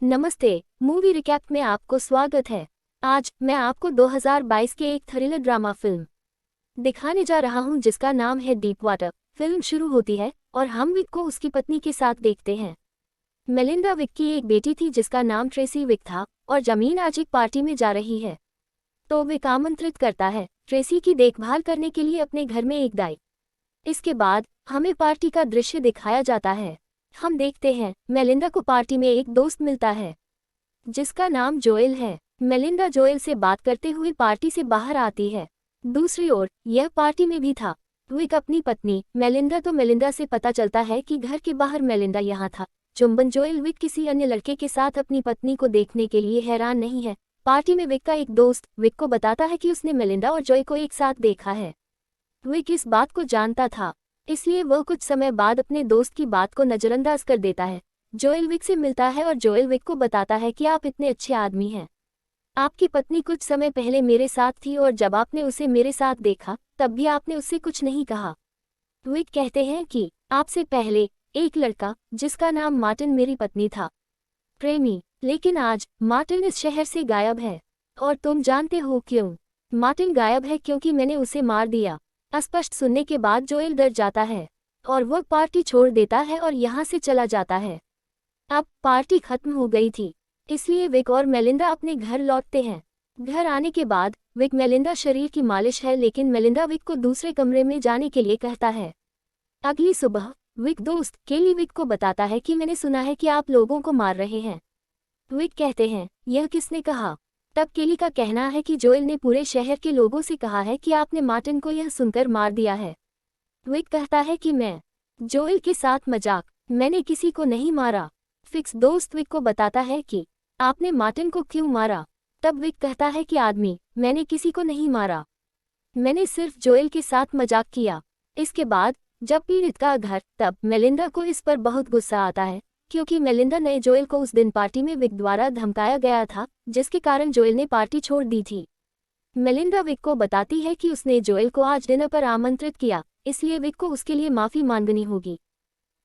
नमस्ते। Movie recap में आपको स्वागत है। आज मैं आपको 2022 के एक थ्रिलर ड्रामा फिल्म दिखाने जा रहा हूं जिसका नाम है डीप वाटर। फिल्म शुरू होती है और हम विक को उसकी पत्नी के साथ देखते हैं। मेलिंडा विक की एक बेटी थी जिसका नाम ट्रेसी विक था और जमीन आज एक पार्टी में जा रही है, तो विक आमंत्रित करता है ट्रेसी की देखभाल करने के लिए अपने घर में एक दाई। इसके बाद हमें पार्टी का दृश्य दिखाया जाता है। हम देखते हैं मेलिंडा को पार्टी में एक दोस्त मिलता है जिसका नाम जोएल है। मेलिंडा जोएल से बात करते हुए पार्टी से बाहर आती है। दूसरी ओर यह पार्टी में भी था विक अपनी पत्नी मेलिंडा से पता चलता है कि घर के बाहर मेलिंडा यहाँ था। चुंबन जोएल विक किसी अन्य लड़के के साथ अपनी पत्नी को देखने के लिए हैरान नहीं है। पार्टी में विक का एक दोस्त विक को बताता है कि उसने मेलिंडा और जोए को एक साथ देखा है। विक इस बात को जानता था, इसलिए वह कुछ समय बाद अपने दोस्त की बात को नजरअंदाज कर देता है। जोएल विक से मिलता है और जोएल विक को बताता है कि आप इतने अच्छे आदमी हैं। आपकी पत्नी कुछ समय पहले मेरे साथ थी और जब आपने उसे मेरे साथ देखा तब भी आपने उससे कुछ नहीं कहा। विक कहते हैं कि आपसे पहले एक लड़का जिसका नाम मार्टिन मेरी पत्नी था, प्रेमी, लेकिन आज मार्टिन इस शहर से गायब है। और तुम जानते हो क्यों? मार्टिन गायब है क्योंकि मैंने उसे मार दिया। अस्पष्ट सुनने के बाद जोएल डर जाता है और वह पार्टी छोड़ देता है और यहाँ से चला जाता है। अब पार्टी खत्म हो गई थी, इसलिए विक और मेलिंडा अपने घर लौटते हैं। घर आने के बाद विक मेलिंडा शरीर की मालिश है, लेकिन मेलिंडा विक को दूसरे कमरे में जाने के लिए कहता है। अगली सुबह विक दोस्त केली विक को बताता है कि मैंने सुना है कि आप लोगों को मार रहे हैं। विक कहते हैं, यह किसने कहा? तब केली का कहना है कि जोएल ने पूरे शहर के लोगों से कहा है कि आपने मार्टिन को यह सुनकर मार दिया है। विक कहता है कि मैं जोएल के साथ मजाक, मैंने किसी को नहीं मारा। फिक्स दोस्त विक को बताता है कि आपने मार्टिन को क्यों मारा? तब विक कहता है कि आदमी, मैंने किसी को नहीं मारा, मैंने सिर्फ जोएल के साथ मजाक किया। इसके बाद जब पीड़ित का घर, तब मेलिंडा को इस पर बहुत गुस्सा आता है क्योंकि मेलिंडा ने जोएल को उस दिन पार्टी में विक द्वारा धमकाया गया था, जिसके कारण जोएल ने पार्टी छोड़ दी थी। मेलिंडा विक को बताती है कि उसने जोएल को आज डिनर पर आमंत्रित किया, इसलिए विक को उसके लिए माफी मांगनी होगी।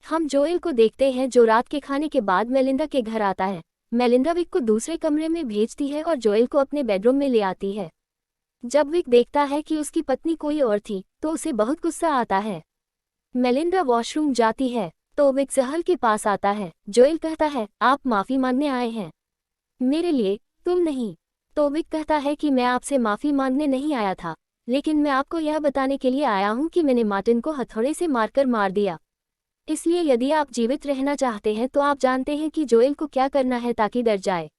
हम जोएल को देखते हैं जो रात के खाने के बाद मेलिंडा के घर आता है। मेलिंडा विक को दूसरे कमरे में भेजती है और जोएल को अपने बेडरूम में ले आती है। जब विक देखता है कि उसकी पत्नी कोई और थी तो उसे बहुत गुस्सा आता है। मेलिंडा वॉशरूम जाती है तो विक जहल के पास आता है। जोएल कहता है, आप माफी मांगने आए हैं, मेरे लिए, तुम नहीं। तो विक कहता है कि मैं आपसे माफी मांगने नहीं आया था, लेकिन मैं आपको यह बताने के लिए आया हूं कि मैंने मार्टिन को हथौड़े से मारकर मार दिया। इसलिए यदि आप जीवित रहना चाहते हैं तो आप जानते हैं कि जोएल को क्या करना है ताकि डर जाए।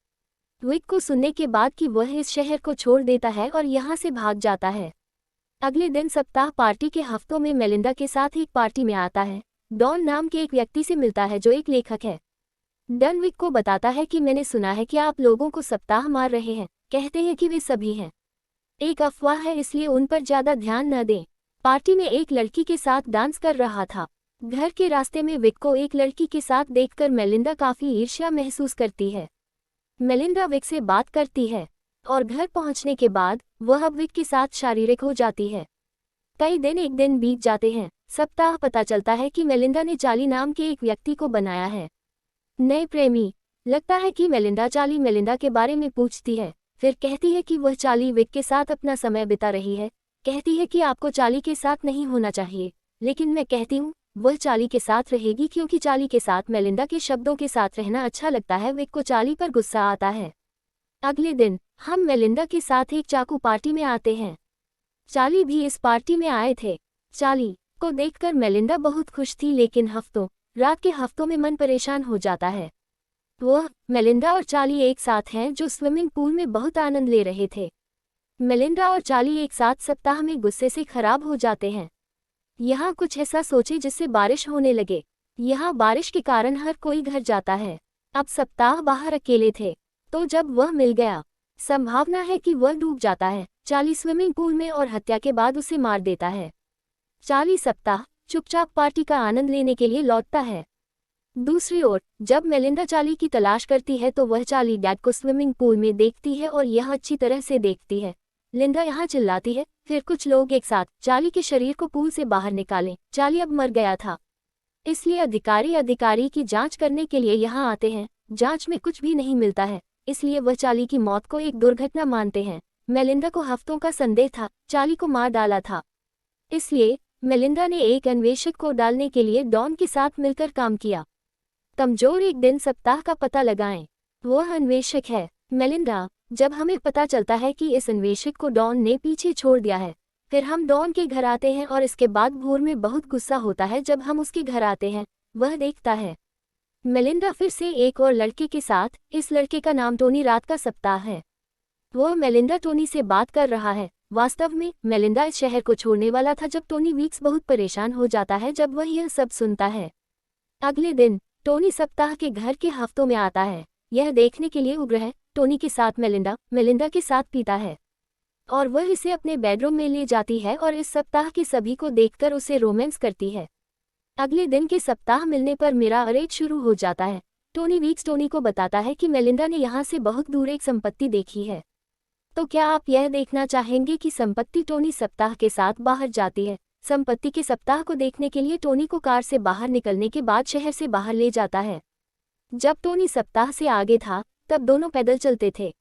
विक को सुनने के बाद कि वह इस शहर को छोड़ देता है और यहाँ से भाग जाता है। अगले दिन सप्ताह पार्टी के हफ्तों में मेलिंडा के साथ एक पार्टी में आता है। डॉन नाम के एक व्यक्ति से मिलता है जो एक लेखक है। डन विक को बताता है कि मैंने सुना है कि आप लोगों को सप्ताह मार रहे हैं। कहते हैं कि वे सभी हैं, एक अफवाह है, इसलिए उन पर ज्यादा ध्यान न दें। पार्टी में एक लड़की के साथ डांस कर रहा था। घर के रास्ते में विक को एक लड़की के साथ देखकर मेलिंडा काफी ईर्ष्या महसूस करती है। मेलिंडा विक से बात करती है और घर पहुंचने के बाद वह अब विक के साथ शारीरिक हो जाती है। कई दिन एक दिन बीत जाते हैं। सप्ताह पता चलता है कि मेलिंडा ने चार्ली नाम के एक व्यक्ति को बनाया है नए प्रेमी। लगता है कि चार्ली मेलिंडा के बारे में पूछती है, फिर कहती है कि वह चार्ली विक के साथ अपना समय बिता रही है। कहती है कि आपको चार्ली के साथ नहीं होना चाहिए, लेकिन मैं कहती हूँ वह चार्ली के साथ रहेगी क्योंकि चार्ली के साथ मेलिंडा के शब्दों के साथ रहना अच्छा लगता है। विक को चार्ली पर गुस्सा आता है। अगले दिन हम मेलिंडा के साथ एक चाकू पार्टी में आते हैं। चार्ली भी इस पार्टी में आए थे। चार्ली को देखकर मेलिंडा बहुत खुश थी, लेकिन रात के हफ्तों में मन परेशान हो जाता है। वह, मेलिंडा और चार्ली एक साथ हैं जो स्विमिंग पूल में बहुत आनंद ले रहे थे। मेलिंडा और चार्ली एक साथ सप्ताह में गुस्से से खराब हो जाते हैं। यहाँ कुछ ऐसा सोचे जिससे बारिश होने लगे। यहाँ बारिश के कारण हर कोई घर जाता है। अब सप्ताह बाहर अकेले थे, तो जब वह मिल गया, संभावना है कि वह डूब जाता है। चार्ली स्विमिंग पूल में और हत्या के बाद उसे मार देता है। चार्ली सप्ताह चुपचाप पार्टी का आनंद लेने के लिए लौटता है। दूसरी ओर जब मेलिंडा चार्ली की तलाश करती है तो वह चार्ली डैड को स्विमिंग पूल में देखती है और यह अच्छी तरह से देखती है। लिंडा यहाँ चिल्लाती है, फिर कुछ लोग एक साथ चार्ली के शरीर को पूल से बाहर निकालें। चार्ली अब मर गया था, इसलिए अधिकारी की जांच करने के लिए यहाँ आते हैं। जांच में कुछ भी नहीं मिलता है, इसलिए वह चार्ली की मौत को एक दुर्घटना मानते हैं। मेलिंडा को हफ्तों का संदेह था, चार्ली को मार डाला था। इसलिए मेलिंडा ने एक अन्वेषक को डालने के लिए डॉन के साथ मिलकर काम किया। कमजोर एक दिन सप्ताह का पता लगाएं। वह अन्वेषक है मेलिंडा। जब हमें पता चलता है कि इस अन्वेषक को डॉन ने पीछे छोड़ दिया है, फिर हम डॉन के घर आते हैं और इसके बाद भोर में बहुत गुस्सा होता है जब हम उसके घर आते हैं। वह देखता है मेलिंडा फिर से एक और लड़के के साथ। इस लड़के का नाम टोनी। रात का सप्ताह है। वह मेलिंडा टोनी से बात कर रहा है। वास्तव में मेलिंडा इस शहर को छोड़ने वाला था जब टोनी वीक्स बहुत परेशान हो जाता है जब वह यह सब सुनता है। अगले दिन टोनी सप्ताह के घर के हफ्तों में आता है, यह देखने के लिए उग्र है। टोनी के साथ मेलिंडा के साथ पीता है और वह इसे अपने बेडरूम में ले जाती है और इस सप्ताह के सभी को देखकर उसे रोमांस करती है। अगले दिन के सप्ताह मिलने पर मेरा अरेट शुरू हो जाता है। टोनी वीक्स टोनी को बताता है कि मेलिंडा ने यहाँ से बहुत दूर एक संपत्ति देखी है। तो क्या आप यह देखना चाहेंगे कि संपत्ति? टोनी सप्ताह के साथ बाहर जाती है। संपत्ति के सप्ताह को देखने के लिए टोनी को कार से बाहर निकलने के बाद शहर से बाहर ले जाता है। जब टोनी सप्ताह से आगे था तब दोनों पैदल चलते थे।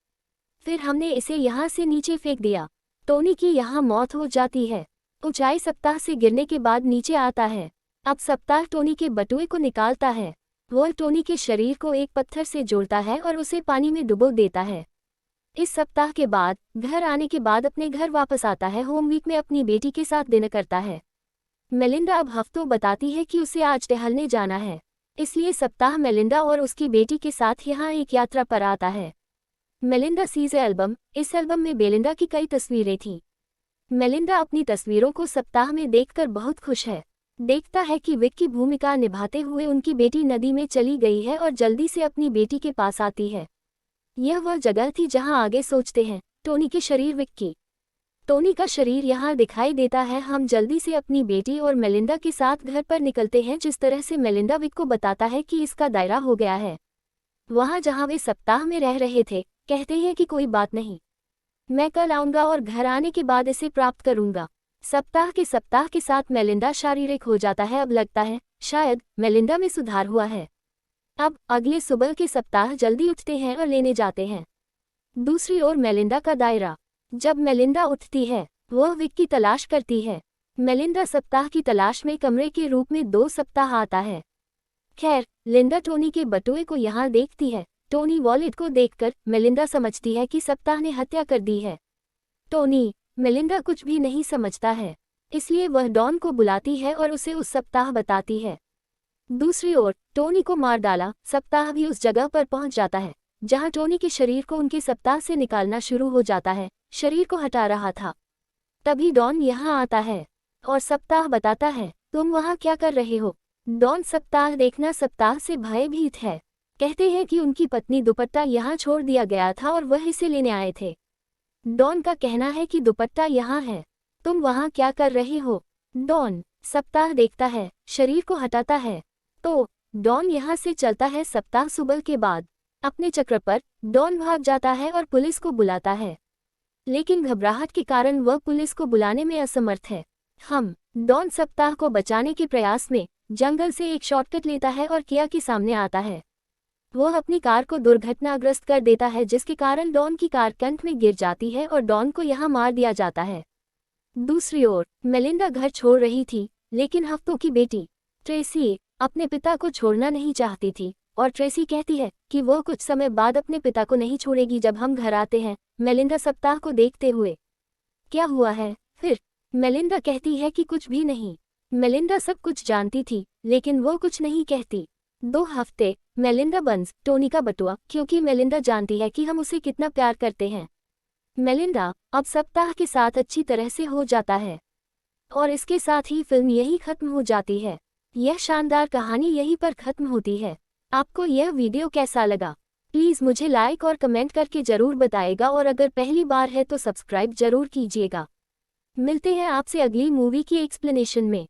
फिर हमने इसे यहाँ से नीचे फेंक दिया। टोनी की यहाँ मौत हो जाती है। ऊंचाई सप्ताह से गिरने के बाद नीचे आता है। अब सप्ताह टोनी के बटुए को निकालता है। वह टोनी के शरीर को एक पत्थर से जोड़ता है और उसे पानी में डुबो देता है। इस सप्ताह के बाद घर आने के बाद अपने घर वापस आता है। होम वीक में अपनी बेटी के साथ डिनर करता है। मेलिंडा अब हफ्तों बताती है कि उसे आज टहलने जाना है, इसलिए सप्ताह मेलिंडा और उसकी बेटी के साथ यहाँ एक यात्रा पर आता है। Melinda sees album. इस एल्बम में बेलिंडा की कई तस्वीरें थीं। मेलिंडा अपनी तस्वीरों को सप्ताह में देखकर बहुत खुश है। देखता है कि विक की भूमिका निभाते हुए उनकी बेटी नदी में चली गई है और जल्दी से अपनी बेटी के पास आती है। यह वह जगह थी जहां आगे सोचते हैं टोनी के शरीर विक की। टोनी का शरीर यहाँ दिखाई देता है। हम जल्दी से अपनी बेटी और मेलिंडा के साथ घर पर निकलते हैं। जिस तरह से मेलिंडा विक को बताता है कि इसका दायरा हो गया है, वहाँ जहाँ वे सप्ताह में रह रहे थे, कहते हैं कि कोई बात नहीं, मैं कल आऊँगा और घर आने के बाद इसे प्राप्त करूँगा। सप्ताह के साथ मेलिंडा शारीरिक हो जाता है। अब लगता है शायद मेलिंडा में सुधार हुआ है। अब अगले सुबह के सप्ताह जल्दी उठते हैं और लेने जाते हैं। दूसरी ओर मेलिंडा का दायरा। जब मेलिंडा उठती है वह विक की तलाश करती है। मेलिंडा सप्ताह की तलाश में कमरे के रूप में 2 सप्ताह आता है। खैर, लिंडा टोनी के बटुए को यहाँ देखती है। टोनी वॉलेट को देखकर मेलिंडा समझती है कि सप्ताह ने हत्या कर दी है। टोनी मेलिंडा कुछ भी नहीं समझता है, इसलिए वह डॉन को बुलाती है और उसे उस सप्ताह बताती है। दूसरी ओर टोनी को मार डाला। सप्ताह भी उस जगह पर पहुंच जाता है जहां टोनी के शरीर को उनके सप्ताह से निकालना शुरू हो जाता है। शरीर को हटा रहा था। तभी डॉन यहाँ आता है और सप्ताह बताता है, तुम वहाँ क्या कर रहे हो? डॉन सप्ताह देखना सप्ताह से भयभीत है। कहते हैं कि उनकी पत्नी दुपट्टा यहाँ छोड़ दिया गया था और वह इसे लेने आए थे। डॉन का कहना है कि दुपट्टा यहाँ है, तुम वहाँ क्या कर रहे हो? डॉन सप्ताह देखता है, शरीर को हटाता है तो डॉन यहाँ से चलता है। सप्ताह सुबह के बाद अपने चक्र पर डॉन भाग जाता है और पुलिस को बुलाता है, लेकिन घबराहट के कारण वह पुलिस को बुलाने में असमर्थ है। डॉन सप्ताह को बचाने के प्रयास में जंगल से एक शॉर्टकट लेता है और किया के सामने आता है। वह अपनी कार को दुर्घटनाग्रस्त कर देता है, जिसके कारण डॉन की कार कंठ में गिर जाती है और डॉन को यहाँ मार दिया जाता है। दूसरी ओर मेलिंडा घर छोड़ रही थी, लेकिन हफ्तों की बेटी ट्रेसी अपने पिता को छोड़ना नहीं चाहती थी और ट्रेसी कहती है कि वह कुछ समय बाद अपने पिता को नहीं छोड़ेगी। जब हम घर आते हैं मेलिंडा सप्ताह को देखते हुए, क्या हुआ है? फिर मेलिंडा कहती है कि कुछ भी नहीं। मेलिंडा सब कुछ जानती थी, लेकिन वो कुछ नहीं कहती। 2 हफ्ते मेलिंडा बंस टोनी का बटुआ, क्योंकि मेलिंडा जानती है कि हम उसे कितना प्यार करते हैं। मेलिंडा अब सप्ताह के साथ अच्छी तरह से हो जाता है और इसके साथ ही फिल्म यही खत्म हो जाती है। यह शानदार कहानी यहीं पर खत्म होती है। आपको यह वीडियो कैसा लगा? प्लीज़ मुझे लाइक और कमेंट करके ज़रूर बताएगा और अगर पहली बार है तो सब्सक्राइब ज़रूर कीजिएगा। मिलते हैं आपसे अगली मूवी की एक्सप्लेनेशन में।